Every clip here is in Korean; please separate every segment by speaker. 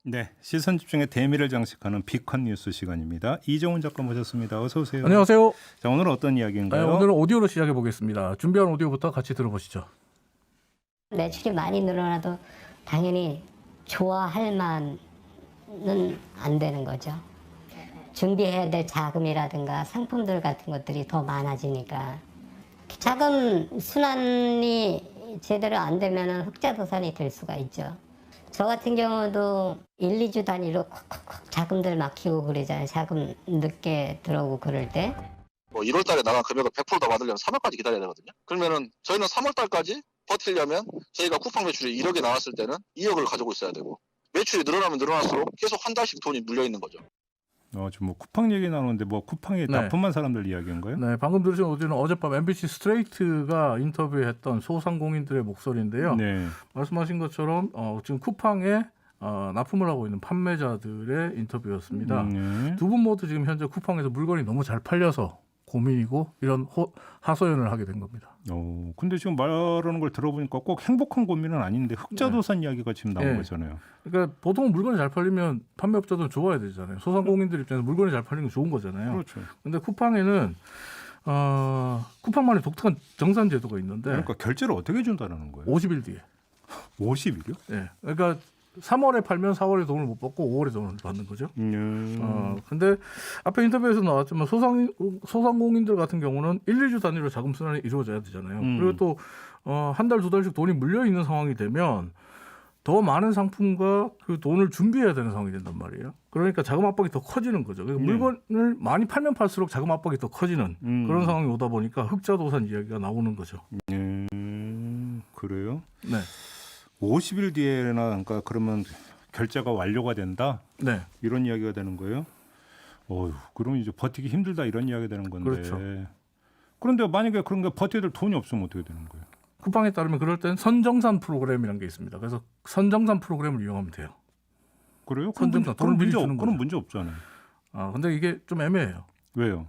Speaker 1: 네, 시선 집중의 대미를 장식하는 빅컨 뉴스 시간입니다. 이정훈 작가 모셨습니다. 어서 오세요.
Speaker 2: 안녕하세요.
Speaker 1: 자, 오늘은 어떤 이야기인가요?
Speaker 2: 네, 오늘은 오디오로 시작해 보겠습니다. 준비한 오디오부터 같이 들어보시죠.
Speaker 3: 매출이 많이 늘어나도 당연히 좋아할 만은 안 되는 거죠. 준비해야 될 자금이라든가 상품들 같은 것들이 더 많아지니까 자금 순환이 제대로 안 되면 흑자도산이 될 수가 있죠. 저 같은 경우도 1, 2주 단위로 콕콕콕 자금들 막히고 그러잖아요. 자금 늦게 들어오고 그럴 때.
Speaker 4: 뭐 1월 달에 나간 금액을 100%다 받으려면 3월까지 기다려야 되거든요. 그러면은 저희는 3월 달까지 버티려면 저희가 쿠팡 매출이 1억이 나왔을 때는 2억을 가지고 있어야 되고 매출이 늘어나면 늘어날수록 계속 한 달씩 돈이 물려 있는 거죠.
Speaker 1: 지금 뭐 쿠팡 얘기 나오는데 뭐 쿠팡에
Speaker 2: 네.
Speaker 1: 납품한 사람들 이야기인가요?
Speaker 2: 네, 방금 들으신 오디오는 어젯밤 MBC 스트레이트가 인터뷰했던 소상공인들의 목소리인데요.
Speaker 1: 네.
Speaker 2: 말씀하신 것처럼 지금 쿠팡에 납품을 하고 있는 판매자들의 인터뷰였습니다.
Speaker 1: 네.
Speaker 2: 두 분 모두 지금 현재 쿠팡에서 물건이 너무 잘 팔려서 고민이고 이런 하소연을 하게 된 겁니다.
Speaker 1: 근데 지금 말하는 걸 들어보니까 꼭 행복한 고민은 아닌데 흑자도산 이야기가 지금 나온
Speaker 2: 네.
Speaker 1: 거잖아요.
Speaker 2: 그러니까 보통 물건이 잘 팔리면 판매업자들은 좋아야 되잖아요. 소상공인들 입장에서 물건이 잘 팔리는 게 좋은 거잖아요.
Speaker 1: 그렇죠.
Speaker 2: 근데 쿠팡에는 쿠팡만의 독특한 정산 제도가 있는데
Speaker 1: 그러니까 결제를 어떻게 준다는 거예요?
Speaker 2: 50일 뒤에.
Speaker 1: 50일이요?
Speaker 2: 예. 그러니까 3월에 팔면 4월에 돈을 못 받고 5월에 돈을 받는 거죠. 근데 앞에 인터뷰에서 나왔지만 소상공인들 같은 경우는 1, 2주 단위로 자금 순환이 이루어져야 되잖아요. 그리고 또 한 달, 두 달씩 돈이 물려 있는 상황이 되면 더 많은 상품과 그 돈을 준비해야 되는 상황이 된단 말이에요. 그러니까 자금 압박이 더 커지는 거죠. 그러니까 물건을 많이 팔면 팔수록 자금 압박이 더 커지는 그런 상황이 오다 보니까 흑자도산 이야기가 나오는 거죠.
Speaker 1: 그래요?
Speaker 2: 네.
Speaker 1: 50일 뒤에나 그러니까 그러면 결제가 완료가 된다?
Speaker 2: 네.
Speaker 1: 이런 이야기가 되는 거예요? 그러면 이제 버티기 힘들다 이런 이야기가 되는 건데.
Speaker 2: 그렇죠.
Speaker 1: 그런데 만약에 그런 게 버텨야 될 돈이 없으면 어떻게 되는 거예요?
Speaker 2: 쿠팡에 따르면 그럴 땐 선정산 프로그램이라는 게 있습니다. 그래서 선정산 프로그램을 이용하면 돼요.
Speaker 1: 그래요?
Speaker 2: 선정산 돈을 미리 주는
Speaker 1: 그럼
Speaker 2: 거죠.
Speaker 1: 문제 없잖아요.
Speaker 2: 근데 이게 좀 애매해요.
Speaker 1: 왜요?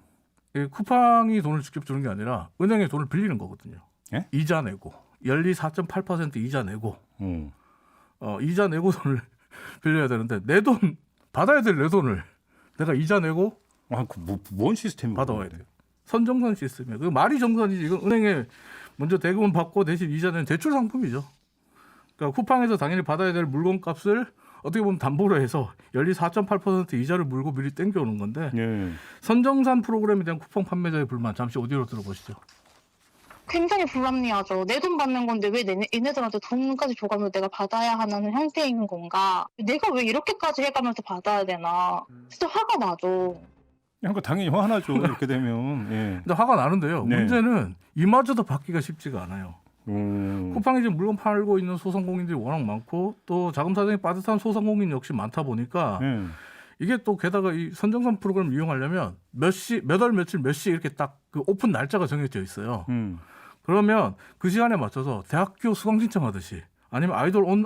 Speaker 2: 쿠팡이 돈을 직접 주는 게 아니라 은행에 돈을 빌리는 거거든요.
Speaker 1: 예?
Speaker 2: 이자 내고 연리 4.8% 이자 내고
Speaker 1: 어.
Speaker 2: 이자 내고 돈을 빌려야 되는데 내 돈 받아야 될 내 돈을 내가 이자 내고
Speaker 1: 뭔 시스템이
Speaker 2: 받아와야 돼요. 선정산 시스템이에요. 그 말이 정산이지. 이건 은행에 먼저 대금을 받고 대신 이자 내는 대출 상품이죠. 그러니까 쿠팡에서 당연히 받아야 될 물건값을 어떻게 보면 담보로 해서 연리 4.8% 이자를 물고 미리 땡겨오는 건데
Speaker 1: 예.
Speaker 2: 선정산 프로그램에 대한 쿠팡 판매자의 불만 잠시 오디오로 들어보시죠.
Speaker 5: 굉장히 불합리하죠. 내 돈 받는 건데 왜 얘네들한테 돈까지 줘가면서 내가 받아야 하는 형태인 건가? 내가 왜 이렇게까지 해가면서 받아야 되나? 진짜 화가 나죠.
Speaker 1: 그러니까 당연히 화나죠. 이렇게 되면. 예.
Speaker 2: 근데 화가 나는데요.
Speaker 1: 네.
Speaker 2: 문제는 이마저도 받기가 쉽지가 않아요.
Speaker 1: 음.
Speaker 2: 쿠팡이 지금 물건 팔고 있는 소상공인들이 워낙 많고 또 자금 사정이 빠듯한 소상공인 역시 많다 보니까
Speaker 1: 예.
Speaker 2: 이게 또 게다가 이 선정산 프로그램을 이용하려면 몇 월 며칠 몇 시 이렇게 딱 그 오픈 날짜가 정해져 있어요. 그러면 그 시간에 맞춰서 대학교 수강 신청하듯이 아니면 아이돌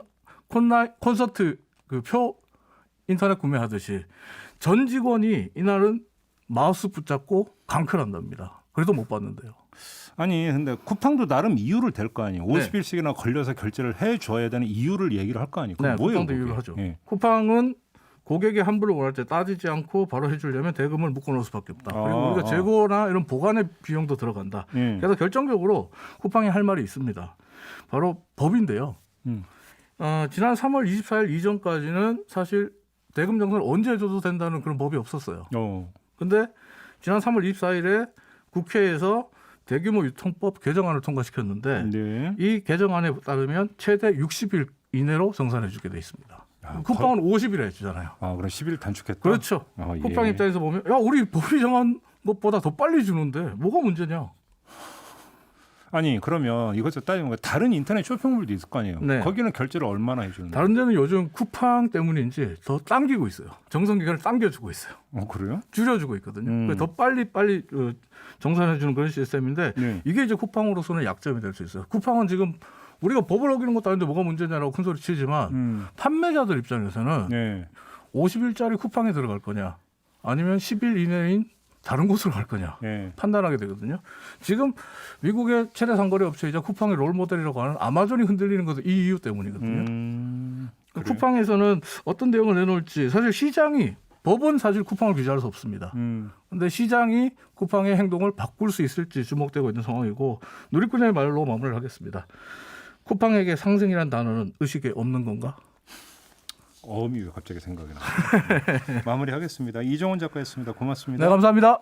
Speaker 2: 콘서트 그 표 인터넷 구매하듯이 전 직원이 이날은 마우스 붙잡고 강클한답니다. 그래도 못 받는데요.
Speaker 1: 아니 근데 쿠팡도 나름 이유를 댈 거 아니에요.
Speaker 2: 네.
Speaker 1: 50일씩이나 걸려서 결제를 해줘야 되는 이유를 얘기를 할 거 아니에요.
Speaker 2: 네,
Speaker 1: 뭐예요?
Speaker 2: 쿠팡도
Speaker 1: 그게?
Speaker 2: 이유를 하죠.
Speaker 1: 예.
Speaker 2: 쿠팡은 고객이 환불을 원할 때 따지지 않고 바로 해주려면 대금을 묶어놓을 수밖에 없다. 그리고 우리가 재고나 이런 보관의 비용도 들어간다.
Speaker 1: 예.
Speaker 2: 그래서 결정적으로 쿠팡이 할 말이 있습니다. 바로 법인데요. 지난 3월 24일 이전까지는 사실 대금 정산을 언제 해줘도 된다는 그런 법이 없었어요. 근데 지난 3월 24일에 국회에서 대규모 유통법 개정안을 통과시켰는데
Speaker 1: 네.
Speaker 2: 이 개정안에 따르면 최대 60일 이내로 정산해 주게 돼 있습니다. 쿠팡은 50일에 해주잖아요.
Speaker 1: 그럼 10일 단축했다.
Speaker 2: 그렇죠.
Speaker 1: 예.
Speaker 2: 쿠팡 입장에서 보면 야 우리 법이 정한 것보다 더 빨리 주는데 뭐가 문제냐.
Speaker 1: 아니 그러면 이것을 따지면 다른 인터넷 쇼핑몰도 있을 거 아니에요.
Speaker 2: 네.
Speaker 1: 거기는 결제를 얼마나 해주는데?
Speaker 2: 다른 데는 요즘 쿠팡 때문인지 더 당기고 있어요. 정산 기간을 당겨주고 있어요.
Speaker 1: 그래요?
Speaker 2: 줄여주고 있거든요. 그래서 더 빨리 정산해주는 그런 시스템인데
Speaker 1: 네.
Speaker 2: 이게 이제 쿠팡으로서는 약점이 될 수 있어요. 쿠팡은 지금 우리가 법을 어기는 것도 아닌데 뭐가 문제냐라고 큰 소리 치지만 판매자들 입장에서는
Speaker 1: 네.
Speaker 2: 50일짜리 쿠팡에 들어갈 거냐 아니면 10일 이내인 다른 곳으로 갈 거냐
Speaker 1: 네.
Speaker 2: 판단하게 되거든요. 지금 미국의 최대 상거래 업체이자 쿠팡의 롤모델이라고 하는 아마존이 흔들리는 것도 이 이유 때문이거든요.
Speaker 1: 그래요?
Speaker 2: 쿠팡에서는 어떤 내용을 내놓을지 사실 시장이 법은 사실 쿠팡을 규제할 수 없습니다. 근데 시장이 쿠팡의 행동을 바꿀 수 있을지 주목되고 있는 상황이고 누리꾼의 말로 마무리를 하겠습니다. 쿠팡에게 상승이란 단어는 의식에 없는 건가?
Speaker 1: 어음이 왜 갑자기 생각이 나요? 마무리하겠습니다. 이종훈 작가였습니다. 고맙습니다.
Speaker 2: 네, 감사합니다.